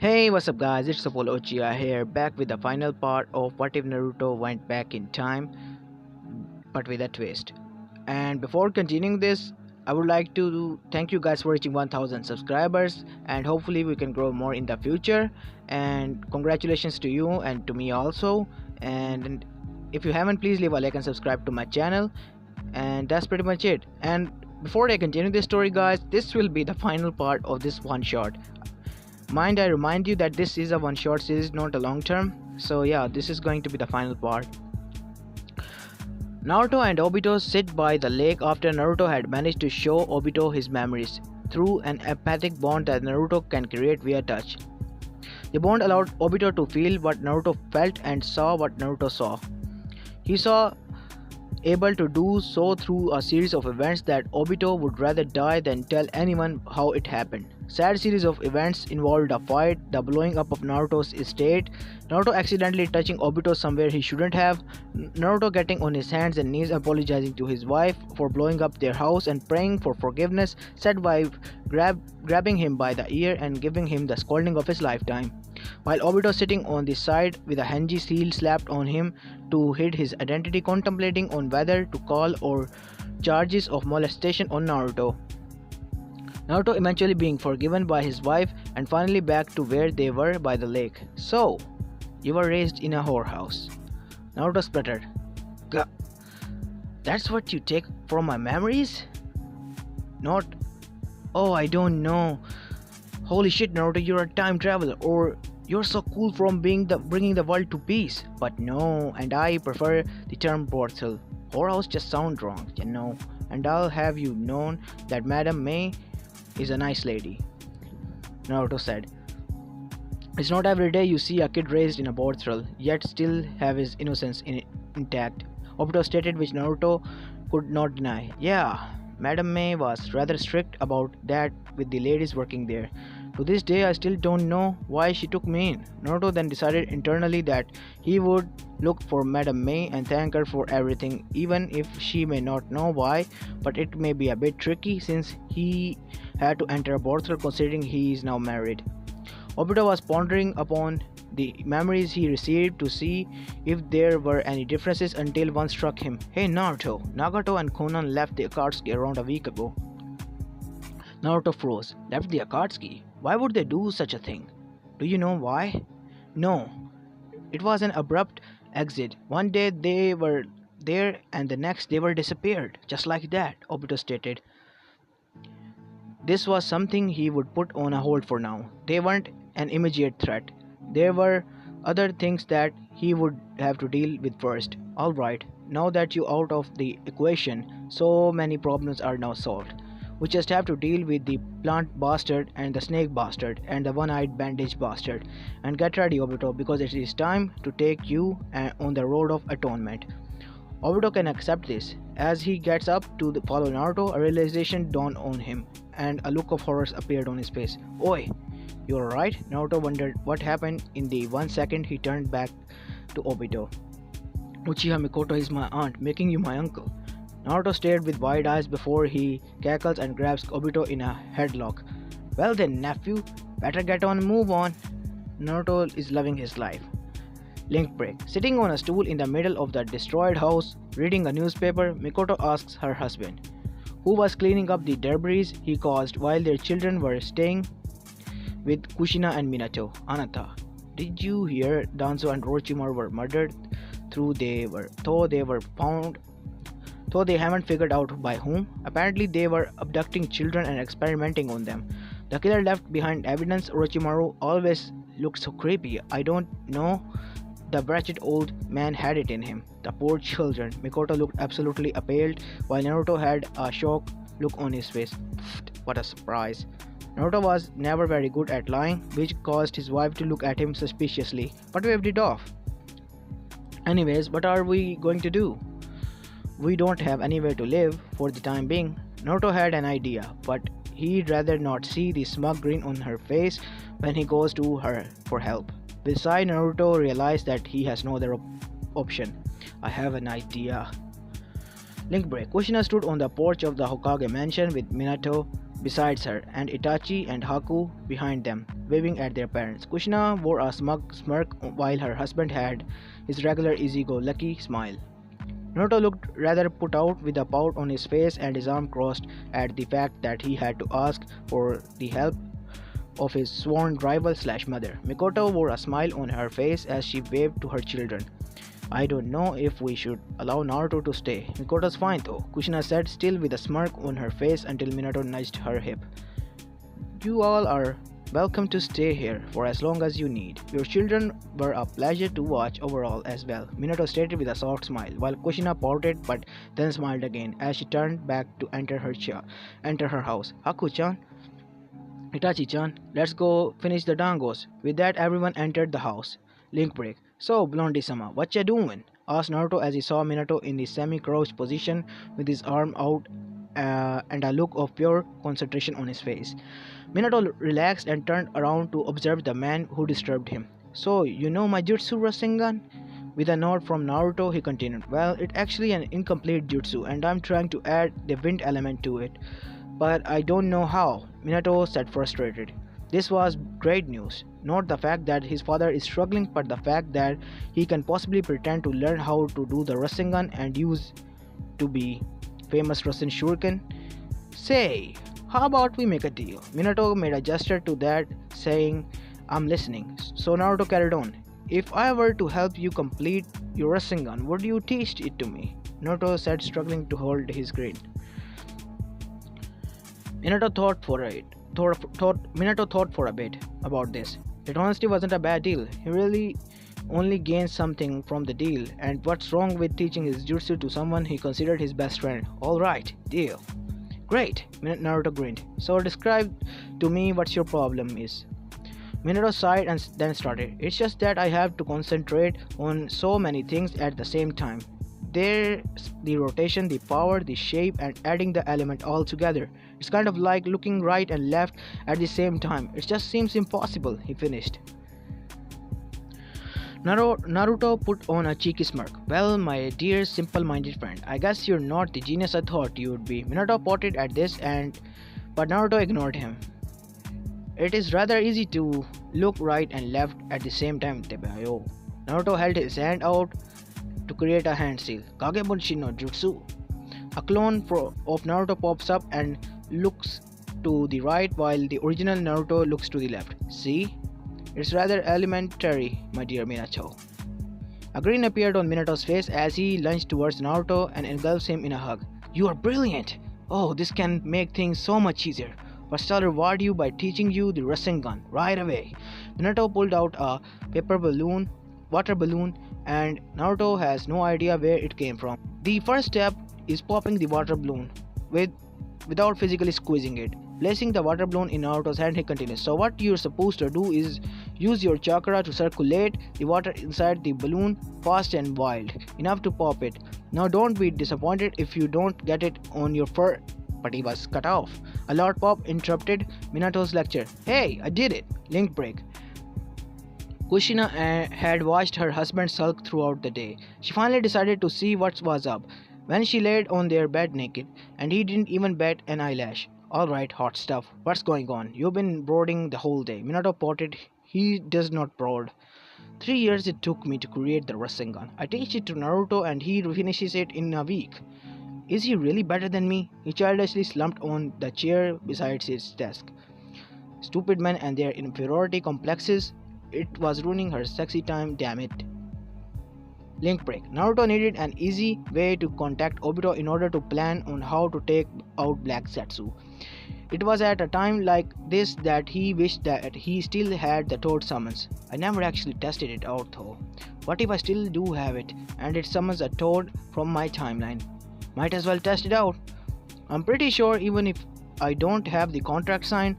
Hey, what's up guys, it's Apollo Uchiha here, back with the final part of What If Naruto Went Back in Time, but with a twist. And before continuing this, I would like to thank you guys for reaching 1000 subscribers, and hopefully we can grow more in the future. And congratulations to you and to me also. And if you haven't, please leave a like and subscribe to my channel. And that's pretty much it. And before I continue this story guys, this will be the final part of this one shot. Mind I remind you that this is a one shot series, not a long term. So yeah, this is going to be the final part. Naruto and Obito sit by the lake after Naruto had managed to show Obito his memories through an empathic bond that Naruto can create via touch. The bond allowed Obito to feel what Naruto felt and saw what Naruto saw. He saw able to do so through a series of events that Obito would rather die than tell anyone how it happened. Sad series of events involved a fight, the blowing up of Naruto's estate, Naruto accidentally touching Obito somewhere he shouldn't have, Naruto getting on his hands and knees apologizing to his wife for blowing up their house and praying for forgiveness, said wife grabbing him by the ear and giving him the scolding of his lifetime, while Obito sitting on the side with a Henji seal slapped on him to hide his identity, contemplating on whether to call or charges of molestation on Naruto. Naruto eventually being forgiven by his wife and finally back to where they were by the lake. So, you were raised in a whorehouse. Naruto spluttered. Gah. That's what you take from my memories? Not. Oh, I don't know. Holy shit, Naruto, you're a time traveler, or you're so cool from bringing the world to peace. But no, and I prefer the term portal. Whorehouse just sound wrong, you know. And I'll have you known that Madam May is a nice lady, Naruto said. It's not every day you see a kid raised in a brothel, yet still have his innocence intact, Obito stated, which Naruto could not deny. Yeah, Madam May was rather strict about that with the ladies working there. To this day, I still don't know why she took me in. Naruto then decided internally that he would look for Madam May and thank her for everything, even if she may not know why, but it may be a bit tricky since he had to enter a brothel considering he is now married. Obito was pondering upon the memories he received to see if there were any differences until one struck him. Hey Naruto, Nagato and Konan left the Akatsuki around a week ago. Naruto froze. Left the Akatsuki? Why would they do such a thing? Do you know why? No. It was an abrupt exit. One day they were there and the next they were disappeared. Just like that, Obito stated. This was something he would put on a hold for now. They weren't an immediate threat. There were other things that he would have to deal with first. Alright, now that you're out of the equation, so many problems are now solved. We just have to deal with the plant bastard and the snake bastard and the one-eyed bandage bastard. And get ready, Obito, because it is time to take you on the road of atonement. Obito can accept this. As he gets up to follow Naruto, a realization dawned on him, and a look of horror appeared on his face. Oi, you alright? Naruto wondered what happened in the 1 second he turned back to Obito. Uchiha Mikoto is my aunt, making you my uncle. Naruto stared with wide eyes before he cackles and grabs Obito in a headlock. Well then, nephew, better get on and move on. Naruto is loving his life. Link break. Sitting on a stool in the middle of the destroyed house, reading a newspaper, Mikoto asks her husband, who was cleaning up the debris he caused while their children were staying with Kushina and Minato. Anata, did you hear Danzo and Orochimaru were murdered? Though they haven't figured out by whom. Apparently they were abducting children and experimenting on them. The killer left behind evidence. Orochimaru always looked so creepy. I don't know. The wretched old man had it in him. The poor children. Mikoto looked absolutely appalled, while Naruto had a shocked look on his face. What a surprise. Naruto was never very good at lying, which caused his wife to look at him suspiciously, but waved it off. Anyways, what are we going to do? We don't have anywhere to live for the time being. Naruto had an idea, but he'd rather not see the smug grin on her face when he goes to her for help. With a sigh, Naruto realized that he has no other option. I have an idea. Link break. Kushina stood on the porch of the Hokage mansion with Minato besides her and Itachi and Haku behind them, waving at their parents. Kushina wore a smug smirk while her husband had his regular easy-go-lucky smile. Naruto looked rather put out with a pout on his face and his arm crossed at the fact that he had to ask for the help of his sworn rival slash mother. Mikoto wore a smile on her face as she waved to her children. I don't know if we should allow Naruto to stay. Mikoto's fine though, Kushina said, still with a smirk on her face until Minato nudged her hip. You all are welcome to stay here for as long as you need. Your children were a pleasure to watch overall as well, Minato stated with a soft smile, while Kushina pouted but then smiled again as she turned back to enter her house. Haku-chan, Itachi-chan, let's go finish the dangos. With that, everyone entered the house. Link break. So, Blondie-sama, what ya doing? Asked Naruto as he saw Minato in the semi-crouched position with his arm out and a look of pure concentration on his face. Minato relaxed and turned around to observe the man who disturbed him. So, you know my jutsu Rasengan? With a nod from Naruto, he continued, well, it's actually an incomplete jutsu and I'm trying to add the wind element to it. But I don't know how, Minato said frustrated. This was great news. Not the fact that his father is struggling, but the fact that he can possibly pretend to learn how to do the Rasengan and use to be famous Rasen Shuriken. Say, how about we make a deal? Minato made a gesture to that, saying, I'm listening. So Naruto carried on. If I were to help you complete your Rasengan, would you teach it to me? Naruto said, struggling to hold his grin. Minato thought for a bit about this. It honestly wasn't a bad deal. He really only gained something from the deal, and what's wrong with teaching his jutsu to someone he considered his best friend? Alright, deal. Great, Naruto grinned. So describe to me what your problem is. Minato sighed and then started. It's just that I have to concentrate on so many things at the same time. There's the rotation, the power, the shape, and adding the element all together. It's kind of like looking right and left at the same time. It just seems impossible, he finished. Naruto put on a cheeky smirk. Well, my dear simple-minded friend, I guess you're not the genius I thought you would be. Minato potted at this but Naruto ignored him. It is rather easy to look right and left at the same time, Tebayo. Naruto held his hand out to create a hand seal. Kagebunshi no Jutsu. A clone of Naruto pops up and looks to the right while the original Naruto looks to the left. See? It's rather elementary, my dear Minato. A grin appeared on Minato's face as he lunged towards Naruto and engulfed him in a hug. You are brilliant! Oh, this can make things so much easier. But I'll reward you by teaching you the Rasengan right away. Minato pulled out a water balloon, and Naruto has no idea where it came from. The first step is popping the water balloon without physically squeezing it. Placing the water balloon in Naruto's hand, he continues. So what you're supposed to do is use your chakra to circulate the water inside the balloon fast and wild, enough to pop it. Now don't be disappointed if you don't get it on your fur. But he was cut off. A loud pop interrupted Minato's lecture. Hey, I did it! Link break. Kushina had watched her husband sulk throughout the day. She finally decided to see what was up when she laid on their bed naked, and he didn't even bat an eyelash. Alright, hot stuff. What's going on? You've been brooding the whole day. Minato potted. He does not brood. 3 years it took me to create the Rasengan. I teach it to Naruto and he finishes it in a week. Is he really better than me? He childishly slumped on the chair beside his desk. Stupid men and their inferiority complexes. It was ruining her sexy time, damn it. Link break. Naruto needed an easy way to contact Obito in order to plan on how to take out Black Zetsu. It was at a time like this that he wished that he still had the Toad summons. I never actually tested it out though. What if I still do have it and it summons a Toad from my timeline? Might as well test it out. I'm pretty sure even if I don't have the contract signed,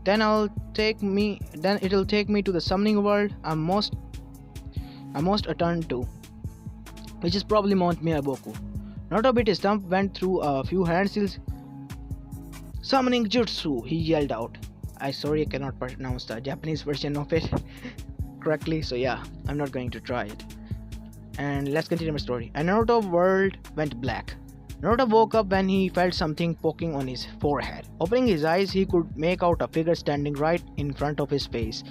then it'll take me to the summoning world I'm most attuned to, which is probably Mount Miyaboku. Naruto bit his thumb, went through a few hand seals. Summoning Jutsu, he yelled out. I cannot pronounce the Japanese version of it correctly, so yeah, I'm not going to try it. And let's continue my story. And Naruto's world went black. Naruto woke up when he felt something poking on his forehead. Opening his eyes, he could make out a figure standing right in front of his face,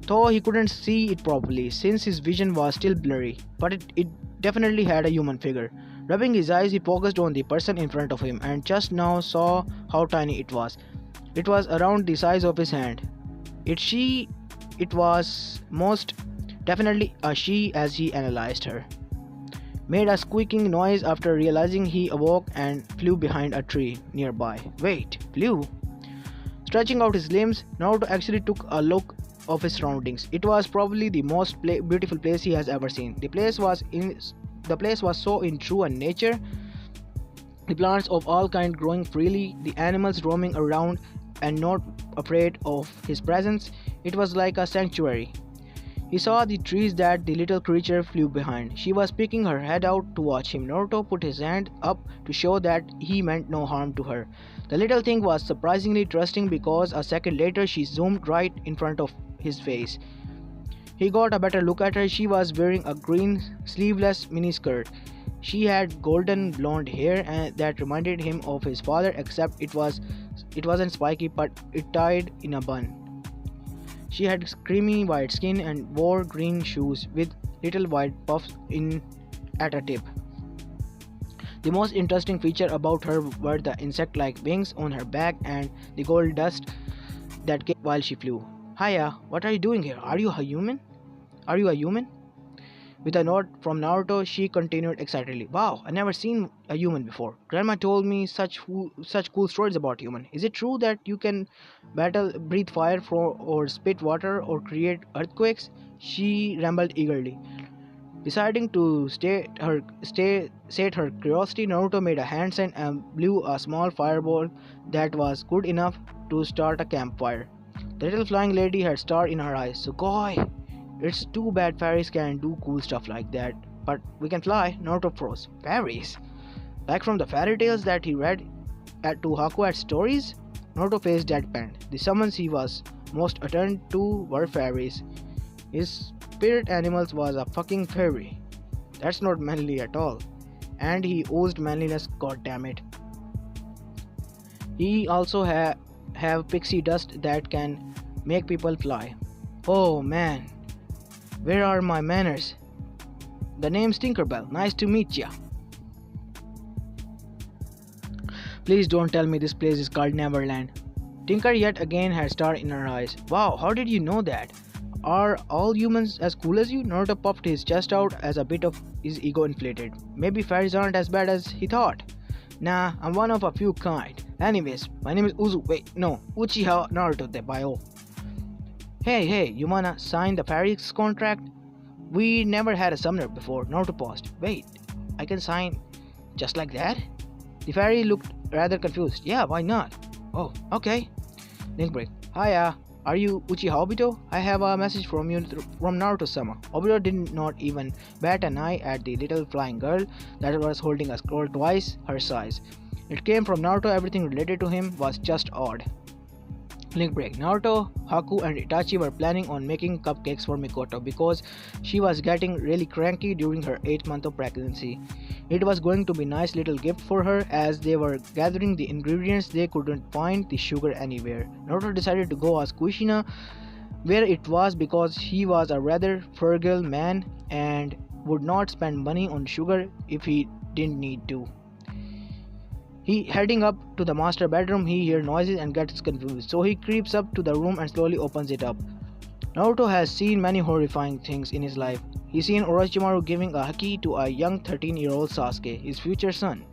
though he couldn't see it properly since his vision was still blurry, but it definitely had a human figure. Rubbing his eyes, he focused on the person in front of him and just now saw how tiny it was. It was around the size of his hand. It was most definitely a she as he analyzed her. Made a squeaking noise after realizing he awoke and flew behind a tree nearby. Wait, flew? Stretching out his limbs, Naruto actually took a look of his surroundings. It was probably the most beautiful place he has ever seen. The place was so in true and nature. The plants of all kinds growing freely, the animals roaming around and not afraid of his presence. It was like a sanctuary. He saw the trees that the little creature flew behind. She was peeking her head out to watch him. Naruto put his hand up to show that he meant no harm to her. The little thing was surprisingly trusting because a second later she zoomed right in front of his face. He got a better look at her. She was wearing a green sleeveless miniskirt. She had golden blonde hair and that reminded him of his father, except it wasn't spiky but it tied in a bun. She had creamy white skin and wore green shoes with little white puffs in at a tip. The most interesting feature about her were the insect-like wings on her back and the gold dust that came while she flew. Hiya, what are you doing here? Are you a human? Are you a human? With a nod from Naruto, she continued excitedly. Wow, I never seen a human before. Grandma told me such cool stories about human. Is it true that you can breathe fire or spit water or create earthquakes? She rambled eagerly. Deciding to sate her curiosity, Naruto made a hand sign and blew a small fireball that was good enough to start a campfire. The little flying lady had stars in her eyes. Sugoi! It's too bad fairies can do cool stuff like that. But we can fly, Naruto froze. Fairies? Like from the fairy tales that he read to Haku at stories? Naruto faced deadpan. The summons he was most attuned to were fairies. His spirit animals was a fucking fairy. That's not manly at all. And he oozed manliness, goddammit. He also have pixie dust that can make people fly. Oh man. Where are my manners? The name's Tinkerbell. Nice to meet ya. Please don't tell me this place is called Neverland. Tinker yet again had star in her eyes. Wow, how did you know that? Are all humans as cool as you? Naruto puffed his chest out as a bit of his ego inflated. Maybe fairies aren't as bad as he thought. Nah, I'm one of a few kind. Anyways, my name is Uchiha Naruto de Bio. Hey, you wanna sign the fairies contract? We never had a summoner before. Naruto paused. Wait, I can sign just like that? The fairy looked rather confused. Yeah, why not? Oh, okay. Link break. Hiya, are you Uchiha Obito? I have a message from you from Naruto-sama. Obito did not even bat an eye at the little flying girl that was holding a scroll twice her size. It came from Naruto. Everything related to him was just odd. Link break. Naruto, Haku and Itachi were planning on making cupcakes for Mikoto because she was getting really cranky during her 8th month of pregnancy. It was going to be a nice little gift for her. As they were gathering the ingredients, they couldn't find the sugar anywhere. Naruto decided to go ask Kushina where it was because he was a rather frugal man and would not spend money on sugar if he didn't need to. Heading up to the master bedroom, he hears noises and gets confused, so he creeps up to the room and slowly opens it up. Naruto has seen many horrifying things in his life. He's seen Orochimaru giving a haki to a young 13-year-old Sasuke, his future son.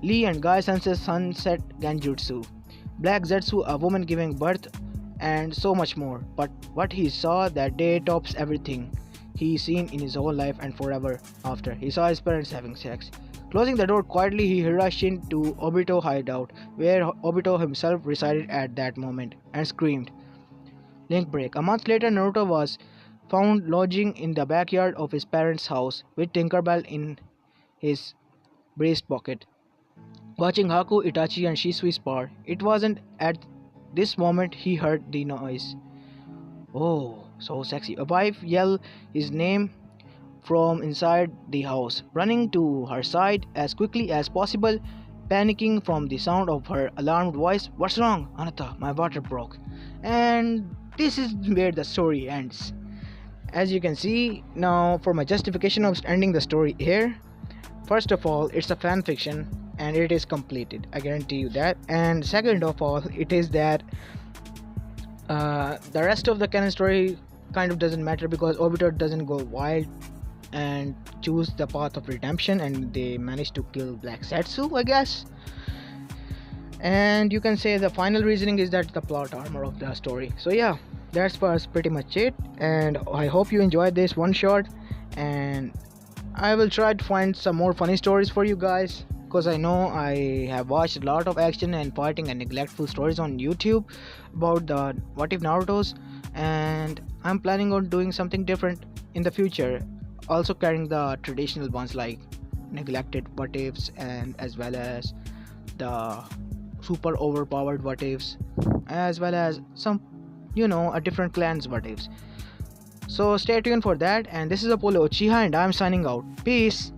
Lee and Guy Sensei's sunset genjutsu. Black Zetsu, a woman giving birth, and so much more. But what he saw that day tops everything he's seen in his whole life and forever after. He saw his parents having sex. Closing the door quietly, he rushed into Obito's hideout, where Obito himself resided at that moment, and screamed. Link break. A month later, Naruto was found lodging in the backyard of his parents' house, with Tinkerbell in his breast pocket, watching Haku, Itachi and Shisui spar. It wasn't at this moment he heard the noise. Oh, so sexy. A wife yelled his name from inside the house, running to her side as quickly as possible, panicking from the sound of her alarmed voice. "What's wrong, Anata? My water broke." And this is where the story ends. As you can see, now for my justification of ending the story here, first of all, it's a fan fiction and it is completed. I guarantee you that. And second of all, it is that the rest of the canon story kind of doesn't matter because Obito doesn't go wild and choose the path of redemption, and they manage to kill Black Setsu, I guess. And you can say the final reasoning is that the plot armor of the story. So yeah, that's was pretty much it, and I hope you enjoyed this one shot, and I will try to find some more funny stories for you guys, because I know I have watched a lot of action and fighting and neglectful stories on YouTube about the What If Naruto's, and I'm planning on doing something different in the future, also carrying the traditional ones like neglected what ifs and as well as the super overpowered what ifs, as well as some, a different clan's what ifs. So stay tuned for that, and this is Apollo Uchiha and I'm signing out. Peace.